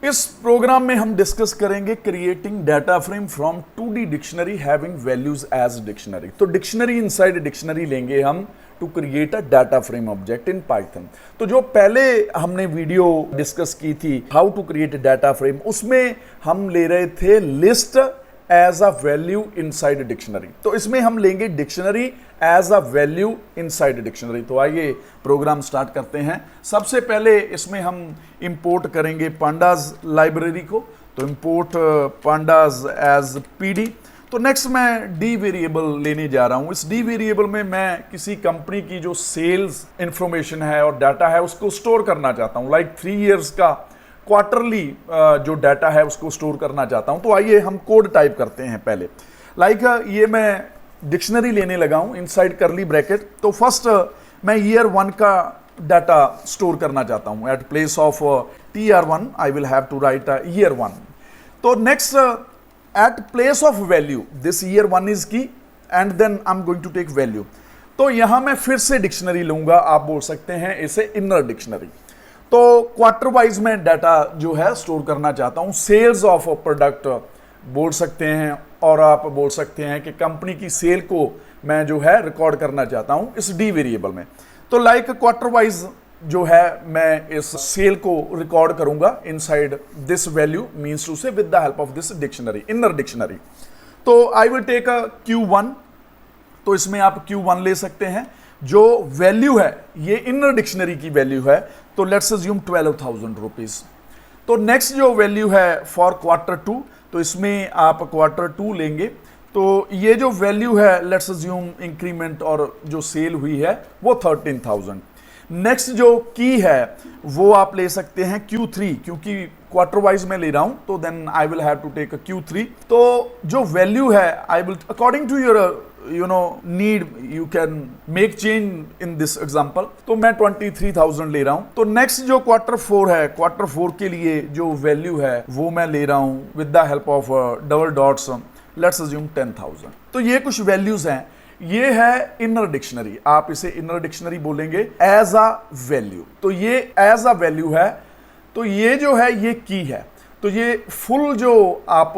इस प्रोग्राम में हम डिस्कस करेंगे creating data frame from 2D dictionary having values as dictionary. तो डिक्शनरी इनसाइड डिक्शनरी लेंगे हम to create a data frame object in Python. तो जो पहले हमने वीडियो डिस्कस की थी how to create data frame, उसमें हम ले रहे थे list as a value inside dictionary. तो इसमें हम लेंगे dictionary as a value inside dictionary. तो आइए प्रोग्राम स्टार्ट करते हैं। सबसे पहले इसमें हम इंपोर्ट करेंगे पांडाज लाइब्रेरी को। तो इंपोर्ट पांडाज एज पीडी। तो नेक्स्ट मैं डी वेरिएबल लेने जा रहा हूं। इस डी वेरिएबल में मैं किसी कंपनी की जो सेल्स इंफॉर्मेशन है और डाटा है उसको स्टोर करना चाहता हूं, लाइक 3 इयर्स का क्वार्टरली जो डाटा है उसको स्टोर करना चाहता हूं। तो आइए हम कोड टाइप करते हैं पहले। लाइक ये मैं डिक्शनरी लेने लगा हूं इनसाइड करली ब्रैकेट। तो फर्स्ट मैं ईयर 1 का डाटा स्टोर करना चाहता हूं। At place of TR1 I will have to write year 1। तो next at place of value this year 1 is key and then I am going to take value. तो यहां मैं फिर से डिक्शनरी लूंगा, आप बोल सकते हैं इसे इनर डिक्शनरी। तो क्वार्टर वाइज में डाटा जो है स्टोर करना चाहता हूं। सेल्स ऑफ प्रोडक्ट बोल सकते हैं और आप बोल सकते हैं कि कंपनी की सेल को मैं जो है रिकॉर्ड करना चाहता हूं इस डी वेरिएबल में। तो लाइक क्वार्टर वाइज जो है मैं इस सेल को रिकॉर्ड करूंगा inside this value means to say with the help of this dictionary, inner dictionary. तो I will take a Q1। तो इसमें आप Q1 ले सकते हैं। जो वैल्यू है ये इनर डिक्शनरी की वैल्यू है। तो लेट्स अज्यूम 12,000 रुपीज। तो नेक्स्ट जो वैल्यू है फॉर क्वार्टर 2, तो इसमें आप क्वार्टर 2 लेंगे। तो ये जो वैल्यू है लेट्स अज्यूम इंक्रीमेंट और जो सेल हुई है वो 13,000। नेक्स्ट जो की है वो आप ले सकते हैं Q3, क्योंकि क्वार्टर वाइज में ले रहा हूं तो then I will have to take Q3। तो जो वैल्यू है I will according to your need you can make change in this example. तो मैं 23,000 ले रहा हूं। तो नेक्स्ट जो क्वार्टर 4 है, क्वार्टर 4 के लिए जो वैल्यू है वो मैं ले रहा हूं with the help of double dots, let's assume 10,000। तो ये कुछ वैल्यूज हैं। ये है इनर डिक्शनरी, आप इसे इनर डिक्शनरी बोलेंगे एज अ वैल्यू। तो ये एज अ वैल्यू है। तो ये जो है ये की है। तो ये फुल जो आप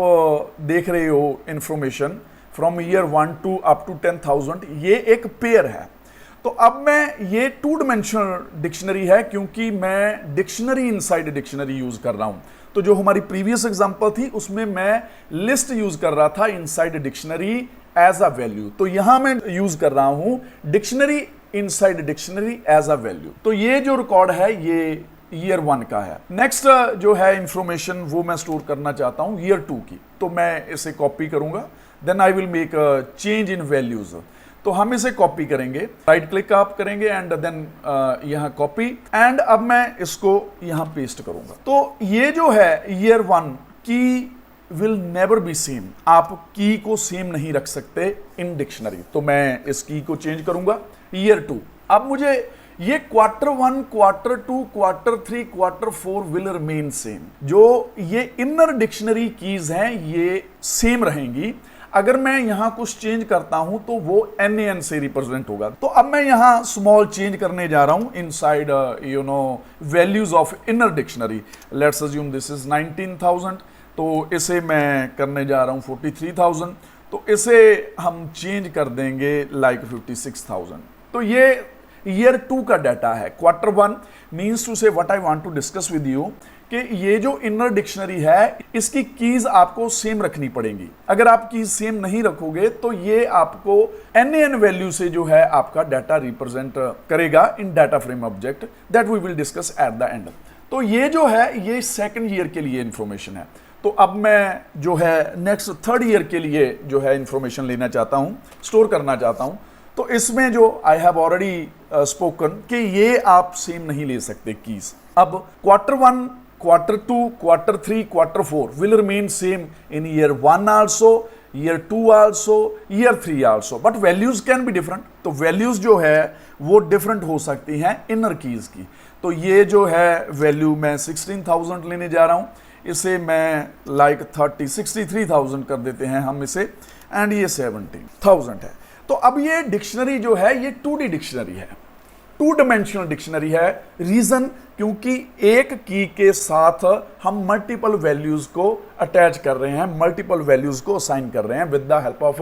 देख रहे हो information from year 1 to up to 10,000, ये एक पेयर है। तो अब मैं ये 2 डायमेंशनल डिक्शनरी है क्योंकि मैं डिक्शनरी इनसाइड डिक्शनरी यूज कर रहा हूं। तो जो हमारी प्रीवियस एग्जांपल थी उसमें मैं लिस्ट यूज कर रहा था inside dictionary as a value. तो यहां मैं यूज कर रहा हूं dictionary inside dictionary as a value. तो ये जो रिकॉर्ड है ये ईयर 1 का है। नेक्स्ट जो है इंफॉर्मेशन वो मैं स्टोर करना चाहता हूं ईयर 2 की। तो मैं इसे कॉपी करूंगा, then I will make a change in values. तो हम इसे कॉपी करेंगे, राइट क्लिक आप करेंगे एंड देन यहां कॉपी एंड अब मैं इसको यहां पेस्ट करूंगा। तो ये जो है ईयर 1 की विल नेवर बी सेम, आप की को सेम नहीं रख सकते इन डिक्शनरी। तो मैं इस की को चेंज करूंगा ईयर 2। अब मुझे ये quarter 1, quarter 2, quarter 3, quarter 4 will remain same. जो ये इनर डिक्शनरी कीज हैं ये सेम रहेंगी। अगर मैं यहां कुछ चेंज करता हूं तो वो NaN से रिप्रेजेंट होगा। तो अब मैं यहां स्मॉल चेंज करने जा रहा हूं inside values of inner dictionary. Let's assume this is 19,000। तो इसे मैं करने जा रहा हूं 43,000। तो इसे हम चेंज कर देंगे लाइक 56,000। तो ये ईयर 2 का डाटा है। Quarter 1 means to say what I want to discuss with you कि ये जो इनर डिक्शनरी है इसकी कीज आपको सेम रखनी पड़ेंगी। अगर आप कीज सेम नहीं रखोगे तो ये आपको NaN वैल्यू से जो है आपका डाटा रिप्रेजेंट करेगा in data frame object that we will discuss at the end. तो ये जो है ये सेकंड ईयर के लिए इंफॉर्मेशन है। तो अब मैं जो है नेक्स्ट 3rd ईयर के लिए जो है इंफॉर्मेशन लेना चाहता हूं, स्टोर करना चाहता हूं। तो इसमें जो आई हैव ऑलरेडी स्पोकन कि ये आप सेम नहीं ले सकते कीज। अब quarter 1, quarter 2, quarter 3, quarter 4 will remain same in year 1 also, year 2 also, year 3 also, but values can be different. तो वैल्यूज जो है वो डिफरेंट हो सकती हैं इनर कीज की। तो ये जो है वैल्यू मैं 16,000 लेने जा रहा हूं। इसे मैं लाइक 63,000 कर देते हैं हम इसे एंड ये 17,000 है। तो अब ये डिक्शनरी जो है ये 2D डिक्शनरी है। टू डायमेंशनल डिक्शनरी है। रीजन, क्योंकि एक की के साथ हम मल्टीपल वैल्यूज को अटैच कर रहे हैं, मल्टीपल वैल्यूज को असाइन कर रहे हैं with the help of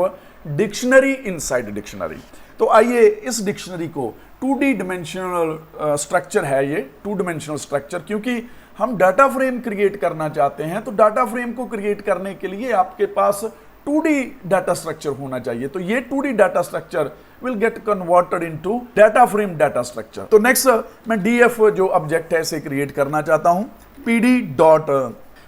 dictionary inside dictionary. तो आइए इस डिक्शनरी को 2D डायमेंशनल स्ट्रक्चर है ये, 2 डायमेंशनल स्ट्रक्चर, क्योंकि हम डाटा फ्रेम क्रिएट करना चाहते हैं। तो डाटा फ्रेम को क्रिएट करने के लिए आपके पास 2D डाटा स्ट्रक्चर होना चाहिए। तो ये 2D data structure will get converted into data frame data structure. तो नेक्स्ट मैं DF जो ऑब्जेक्ट है इसे क्रिएट करना चाहता हूं। PD dot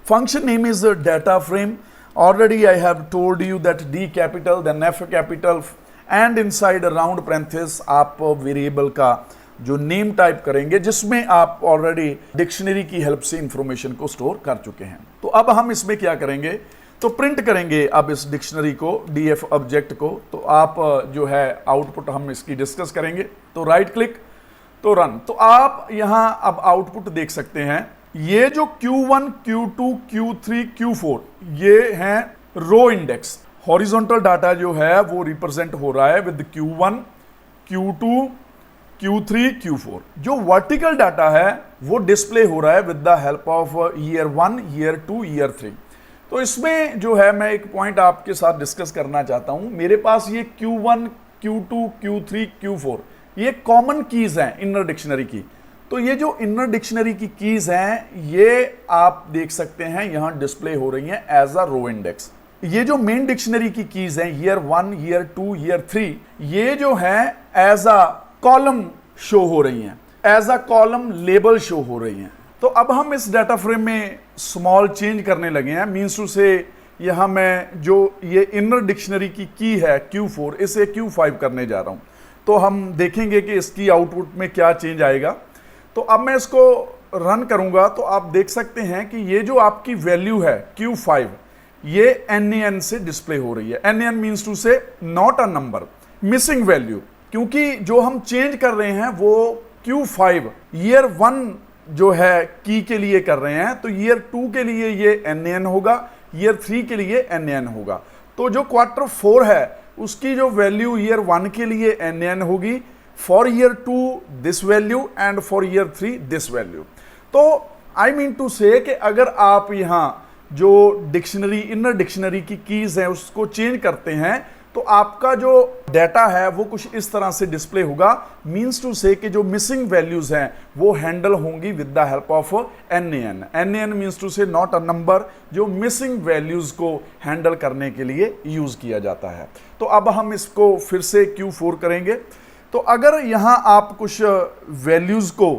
function name is data frame. Already I have told you that D capital then F capital and inside round parenthesis आप variable का जो नेम टाइप करेंगे, जिसमें आप ऑलरेडी डिक्शनरी की हेल्प से इंफॉर्मेशन को स्टोर कर चुके हैं। तो अब हम इसमें क्या करेंगे, तो प्रिंट करेंगे अब इस डिक्शनरी को, DF ऑब्जेक्ट को। तो आप जो है आउटपुट हम इसकी डिस्कस करेंगे। तो राइट क्लिक, तो रन। तो आप यहां अब आउटपुट देख सकते हैं। ये जो Q1, Q2, Q3, Q4 ये हैं रो इंडेक्स। हॉरिजॉन्टल डाटा जो है वो रिप्रेजेंट हो रहा है with Q1, Q2, Q3, Q4। जो वर्टिकल डाटा है वो डिस्प्ले हो रहा है with the help of year 1, year 2, year 3। तो इसमें जो है मैं एक पॉइंट आपके साथ डिस्कस करना चाहता हूं। मेरे पास ये Q1, Q2, Q3, Q4 ये कॉमन कीज हैं इनर डिक्शनरी की। तो ये जो इनर डिक्शनरी की कीज हैं ये आप देख सकते हैं यहां डिस्प्ले हो रही हैं एज अ रो इंडेक्स। ये जो मेन डिक्शनरी की कीज हैं ईयर 1, ईयर 2, ईयर 3 ये जो है एज अ कॉलम शो हो रही हैं, as a column label show हो रही हैं। तो अब हम इस डाटा फ्रेम में स्मॉल चेंज करने लगे हैं। मीन्स टू से यहां मैं जो ये इनर डिक्शनरी की है Q4 इसे Q5 करने जा रहा हूं। तो हम देखेंगे कि इसकी आउटपुट में क्या चेंज आएगा। तो अब मैं इसको रन करूंगा तो आप देख सकते हैं कि ये जो आपकी वैल्यू है Q5 ये NaN से डिस्प्ले हो रही है। NaN means to say not a number, missing value, क्योंकि जो हम चेंज कर रहे हैं वो Q5 ईयर 1 जो है की के लिए कर रहे हैं। तो ईयर 2 के लिए ये NaN होगा, ईयर 3 के लिए NaN होगा। तो जो क्वार्टर 4 है उसकी जो वैल्यू ईयर 1 के लिए NaN होगी, for year 2 this value and for year 3 this value. तो आई मीन टू से कि अगर आप यहां जो डिक्शनरी इनर डिक्शनरी की कीज है उसको चेंज करते हैं तो आपका जो डाटा है वो कुछ इस तरह से डिस्प्ले होगा। मीन्स टू से कि जो मिसिंग वैल्यूज हैं वो हैंडल होंगी with the help of NaN। NaN means to say not a number, जो मिसिंग वैल्यूज को हैंडल करने के लिए यूज किया जाता है। तो अब हम इसको फिर से Q4 करेंगे। तो अगर यहां आप कुछ वैल्यूज को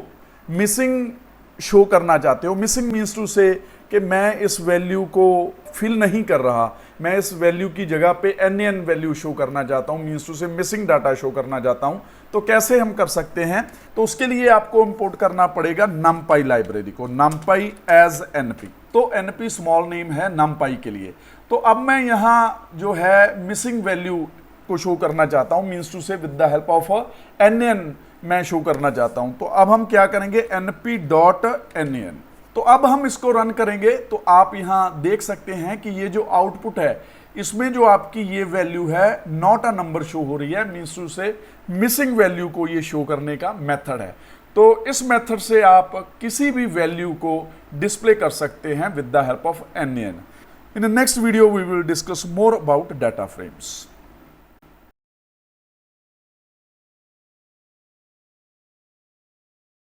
मिसिंग शो करना चाहते हो, मिसिंग मीन्स टू से कि मैं इस वैल्यू को फिल नहीं कर रहा, मैं इस वैल्यू की जगह पे NaN वैल्यू शो करना चाहता हूं, मीन्स टू से मिसिंग डाटा शो करना चाहता हूं, तो कैसे हम कर सकते हैं। तो उसके लिए आपको इंपोर्ट करना पड़ेगा numpy लाइब्रेरी को, numpy एज np। तो np स्मॉल नेम है numpy के लिए। तो अब मैं यहां जो है मिसिंग वैल्यू को शो करना चाहता हूं, means to say with the help of NaN मैं शो करना चाहता हूं। तो अब हम क्या करेंगे, np.nan। तो अब हम इसको रन करेंगे तो आप यहां देख सकते हैं कि ये जो आउटपुट है इसमें जो आपकी ये वैल्यू है नॉट अ नंबर शो हो रही है, मीन्स टू से मिसिंग वैल्यू को ये शो करने का मेथड है। तो इस मेथड से आप किसी भी वैल्यू को डिस्प्ले कर सकते हैं with the help of NaN। In the next video we will discuss more about data frames.